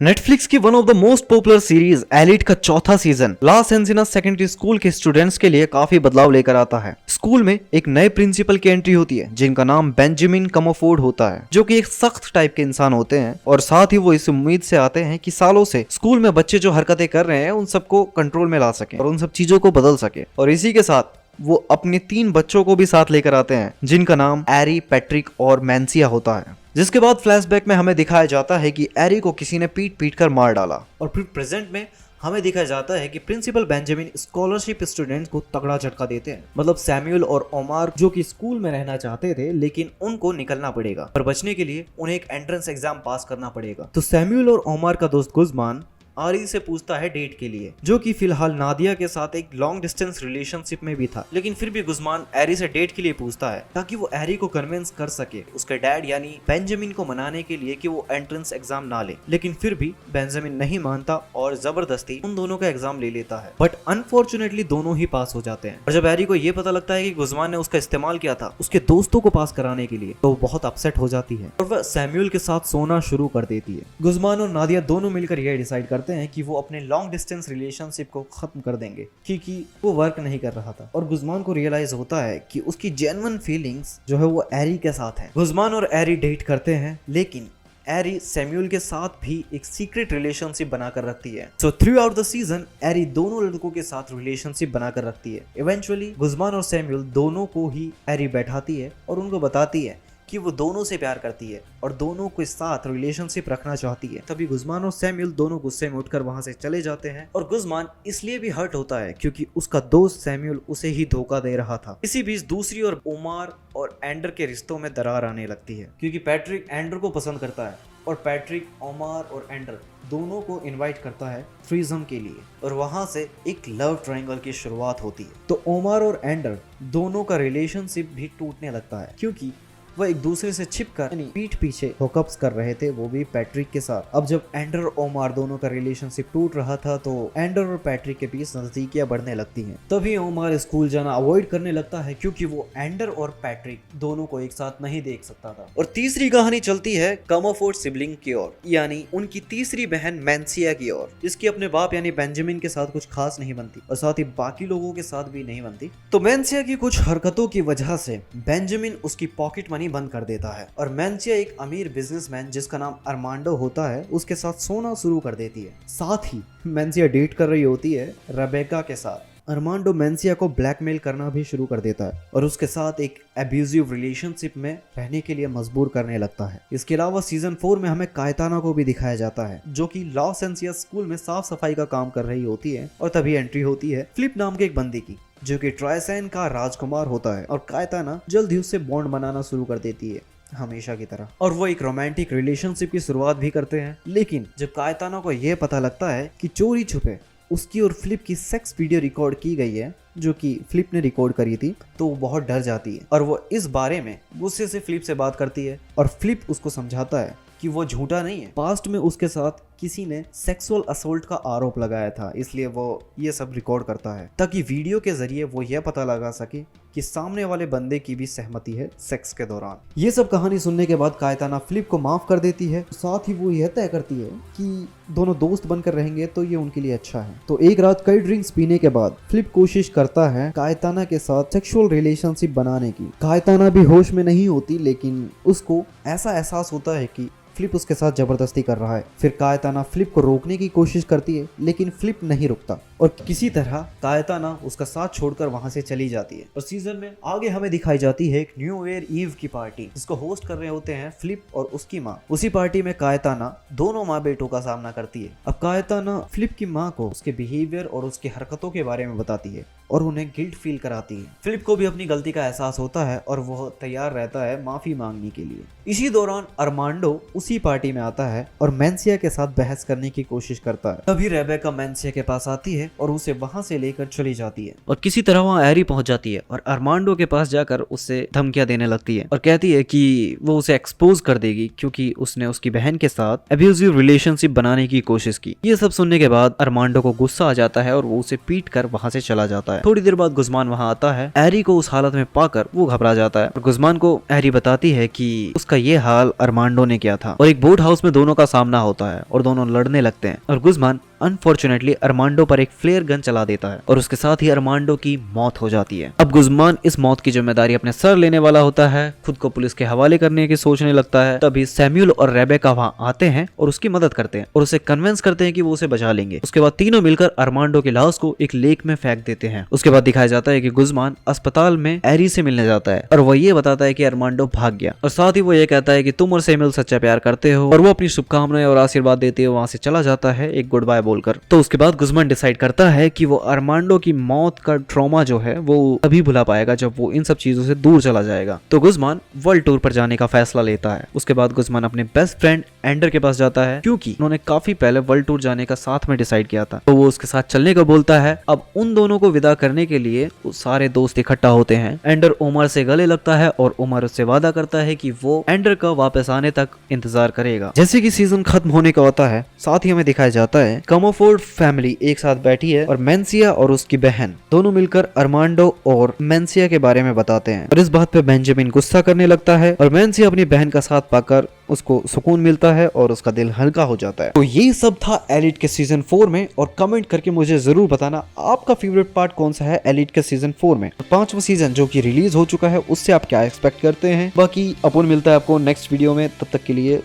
Netflix की one of the most popular series elite का चौथा season Los Angeles secondary school के students के लिए काफी बदलाव लेकर आता है। स्कूल में एक नए प्रिंसिपल की एंट्री होती है जिनका नाम बेंजामिन कमोफोर्ड होता है, जो कि एक सख्त टाइप के इंसान होते हैं और साथ ही वो इस उम्मीद से आते हैं कि सालों से स्कूल में बच्चे जो हरकतें कर रहे हैं उन सबको कंट्रोल में ला सके और उन सब चीजों को बदल सके। और इसी के साथ वो अपने 3 बच्चों को भी साथ लेकर आते हैं जिनका नाम एरी, पैट्रिक और मैंसिया होता है। जिसके बाद फ्लैशबैक में हमें दिखाया जाता है कि एरी को किसी ने पीट कर मार डाला और फिर प्रेजेंट में हमें दिखाया जाता है कि प्रिंसिपल बेंजामिन स्कॉलरशिप स्टूडेंट्स को तगड़ा झटका देते हैं। मतलब सैमुअल और ओमार जो कि स्कूल में रहना चाहते थे लेकिन उनको निकलना पड़ेगा और बचने के लिए उन्हें एक एंट्रेंस एग्जाम पास करना पड़ेगा। तो सैमुअल और ओमार का दोस्त गुज़मान आरी से पूछता है डेट के लिए, जो कि फिलहाल नादिया के साथ एक लॉन्ग डिस्टेंस रिलेशनशिप में भी था, लेकिन फिर भी गुज़मान एरी से डेट के लिए पूछता है ताकि वो एरी को कन्विंस कर सके उसके डैड यानी बेंजामिन को मनाने के लिए कि वो एंट्रेंस एग्जाम ना ले। लेकिन फिर भी बेंजामिन नहीं मानता और जबरदस्ती उन दोनों का एग्जाम ले लेता है, बट अनफॉर्चुनेटली दोनों ही पास हो जाते हैं। और जब एरी को ये पता लगता है कि गुज़मान ने उसका इस्तेमाल किया था उसके दोस्तों को पास कराने के लिए, तो वो बहुत अपसेट हो जाती है और वह सैमुअल के साथ सोना शुरू कर देती है। गुज़मान और नादिया दोनों मिलकर यह डिसाइड करते हैं कि वो अपने लॉन्ग डिस्टेंस रिलेशनशिप को खत्म कर देंगे क्योंकि वो वर्क नहीं कर रहा था। और गुज़मान को रियलाइज होता है कि उसकी जेन्युइन फीलिंग्स जो है वो एरी के साथ है। गुज़मान और एरी डेट करते हैं लेकिन एरी सैमुअल के साथ भी एक सीक्रेट रिलेशनशिप बनाकर रखती है। So throughout the season एरी दोनों लड़कों के साथ रिलेशनशिप बनाकर रखती है। इवेंचुअली गुज़मान और सैमुअल दोनों को ही एरी बैठाती है और उनको बताती है कि वो दोनों से प्यार करती है और दोनों के साथ रिलेशनशिप रखना चाहती है। तभी गुज़मान और सैमुअल दोनों गुस्से में उठकर वहां से चले जाते हैं और गुज़मान इसलिए भी हर्ट होता है क्योंकि उसका दोस्त सैमुअल उसे ही धोखा दे रहा था। इसी बीच दूसरी ओर ओमार और एंडर के रिश्तों में दरार आने लगती है क्योंकि पैट्रिक एंडर को पसंद करता है और पैट्रिक ओमार और एंडर दोनों को इनवाइट करता है थ्रीसम के लिए और वहां से एक लव ट्रायंगल की शुरुआत होती है। तो ओमार और एंडर दोनों का रिलेशनशिप भी टूटने लगता है क्योंकि वह एक दूसरे से छिपकर पीठ पीछे हुकअप्स कर रहे थे, वो भी पैट्रिक के साथ। अब जब एंडर और ओमार दोनों का रिलेशनशिप टूट रहा था तो एंडर और पैट्रिक के बीच नजदीकियां बढ़ने लगती हैं। तभी ओमार स्कूल जाना अवॉइड करने लगता है क्योंकि वो एंडर और पैट्रिक दोनों को एक साथ नहीं देख सकता था। और तीसरी कहानी चलती है कमोफोर्ड सिबलिंग की ओर, यानी उनकी तीसरी बहन मैंसिया की ओर, जिसकी अपने बाप यानी बेंजामिन के साथ कुछ खास नहीं बनती और साथ ही बाकी लोगों के साथ भी नहीं बनती। तो मैंसिया की कुछ हरकतों की वजह से बेंजामिन उसकी पॉकेट मनी बंद कर देता है और मैंसिया एक अमीर बिजनेसमैन जिसका नाम अरमांडो होता है उसके साथ सोना शुरू कर देती है। साथ ही मैंसिया डेट कर रही होती है रेबेका के साथ। अरमांडो मैंसिया को ब्लैकमेल करना भी शुरू कर देता है और उसके साथ एक एब्यूजिव रिलेशनशिप में रहने के लिए मजबूर करने लगता है। इसके अलावा सीजन 4 में हमें कायताना को भी दिखाया जाता है जो कि लॉस एंजिल्स स्कूल में साफ सफाई का काम कर रही होती है और तभी एंट्री होती है फ्लिप नाम के एक बंदे की जो कि ट्राइसन का राजकुमार होता है और कायताना जल्द ही उससे बॉन्ड बनाना शुरू कर देती है हमेशा की तरह और वो एक रोमांटिक रिलेशनशिप की शुरुआत भी करते हैं। लेकिन जब कायताना को यह पता लगता है कि चोरी छुपे उसकी और फ्लिप की सेक्स वीडियो रिकॉर्ड की गई है जो कि फ्लिप ने रिकॉर्ड करी थी, तो वो बहुत डर जाती है और वो इस बारे में गुस्से से फ्लिप से बात करती है और फ्लिप उसको समझाता है कि वो झूठा नहीं है, पास्ट में उसके साथ किसी ने सेक्सुअल असोल्ट का आरोप लगाया था, इसलिए वो ये सब रिकॉर्ड करता है ताकि वीडियो के जरिए वो यह पता लगा सके कि सामने वाले बंदे की भी सहमति है सेक्स के दौरान। ये सब कहानी सुनने के बाद कायताना फ्लिप को माफ कर देती है, साथ ही वो यह तय करती है कि दोनों दोस्त बनकर रहेंगे तो ये उनके लिए अच्छा है। तो एक रात कई ड्रिंक्स पीने के बाद फ्लिप कोशिश करता है कायताना के साथ सेक्सुअल रिलेशनशिप बनाने की। कायताना भी होश में नहीं होती लेकिन उसको ऐसा एहसास होता है कि फ्लिप उसके साथ जबरदस्ती कर रहा है। फिर कायताना फ्लिप को रोकने की कोशिश करती है लेकिन फ्लिप नहीं रुकता और किसी तरह कायताना उसका साथ छोड़कर वहां से चली जाती है। और सीजन में आगे हमें दिखाई जाती है एक न्यू ईयर ईव की पार्टी जिसको होस्ट कर रहे होते हैं फ्लिप और उसकी माँ। उसी पार्टी में कायताना दोनों माँ बेटों का सामना करती है। अब कायताना फ्लिप की माँ को उसके बिहेवियर और उसकी हरकतों के बारे में बताती है और उन्हें गिल्ट फील कराती है। फ्लिप को भी अपनी गलती का एहसास होता है और वह तैयार रहता है माफी मांगने के लिए। इसी दौरान अरमांडो उसी पार्टी में आता है और मैंसिया के साथ बहस करने की कोशिश करता है। तभी रेबेका मैंसिया के पास आती है और उसे वहां से लेकर चली जाती है और किसी तरह वहां एरी पहुंच जाती है और अरमांडो के पास जाकर उससे धमकियां देने लगती है और कहती है कि वो उसे एक्सपोज कर देगी क्योंकि उसने उसकी बहन के साथ एब्यूजिव रिलेशनशिप बनाने की कोशिश की। ये सब सुनने के बाद अरमांडो को गुस्सा आ जाता है और वो उसे पीट कर वहां से चला जाता है। थोड़ी देर बाद गुज़मान वहां आता है। एरी को उस हालत में पाकर वो घबरा जाता है और गुज़मान को एरी बताती है कि उसका ये हाल अरमांडो ने किया था। और एक बोट हाउस में दोनों का सामना होता है और दोनों लड़ने लगते हैं और गुज़मान अनफॉर्चुनेटली अरमांडो पर एक फ्लेयर गन चला देता है और उसके साथ ही अरमांडो की मौत हो जाती है। अब गुज़मान इस मौत की जिम्मेदारी अपने सर लेने वाला होता है, खुद को पुलिस के हवाले करने की सोचने लगता है। तभी सैमुअल और रेबेका वहां आते हैं और उसकी मदद करते हैं और उसे कन्विंस करते हैं कि वो उसे बचा लेंगे। उसके बाद तीनों मिलकर अरमांडो की लाश को एक लेक में फेंक देते हैं। उसके बाद दिखाया जाता है कि गुज़मान अस्पताल में एरी से मिलने जाता है और वो ये बताता है कि अरमांडो भाग गया और साथ ही वो ये कहता है कि तुम और सैमुअल सच्चा प्यार करते हो और वो अपनी शुभकामनाएं और आशीर्वाद देते हुए वहां से चला जाता है एक गुड बाय बोलकर। तो उसके बाद गुज़मान डिसाइड करता है कि वो अरमांडो की मौत का ट्रॉमा जो है वो तभी भुला पाएगा जब वो इन सब चीजों से दूर चला जाएगा। तो गुज़मान वर्ल्ड टूर पर जाने का फैसला लेता है। उसके बाद गुज़मान अपने बेस्ट फ्रेंड एंडर के पास जाता है क्योंकि उन्होंने काफी पहले वर्ल्ड टूर जाने का साथ में डिसाइड किया था। तो वो उसके साथ चलने को बोलता है। अब उन दोनों को विदा करने के लिए सारे दोस्त इकट्ठा होते हैं। एंडर उमर से गले लगता है और उमर उससे वादा करता है कि वो एंडर का वापस आने तक इंतजार करेगा। जैसे कि सीजन खत्म होने का होता है, साथ ही हमें दिखाया जाता है कमोफोर्ड फैमिली एक साथ बैठी है और मेंसिया और उसकी बहन दोनों मिलकर अरमांडो और मेंसिया के बारे में बताते हैं और इस बात पे बेंजामिन गुस्सा करने लगता है और मेंसिया अपनी बहन का साथ पाकर उसको सुकून मिलता है और उसका दिल हल्का हो जाता है। तो ये सब था एलिट के सीजन 4 में और कमेंट करके मुझे जरूर बताना आपका फेवरेट पार्ट कौन सा है एलिट के सीजन 4 में। 5वां सीजन जो कि रिलीज हो चुका है उससे आप क्या एक्सपेक्ट करते हैं। बाकी अपन मिलता है आपको नेक्स्ट वीडियो में, तब तक के लिए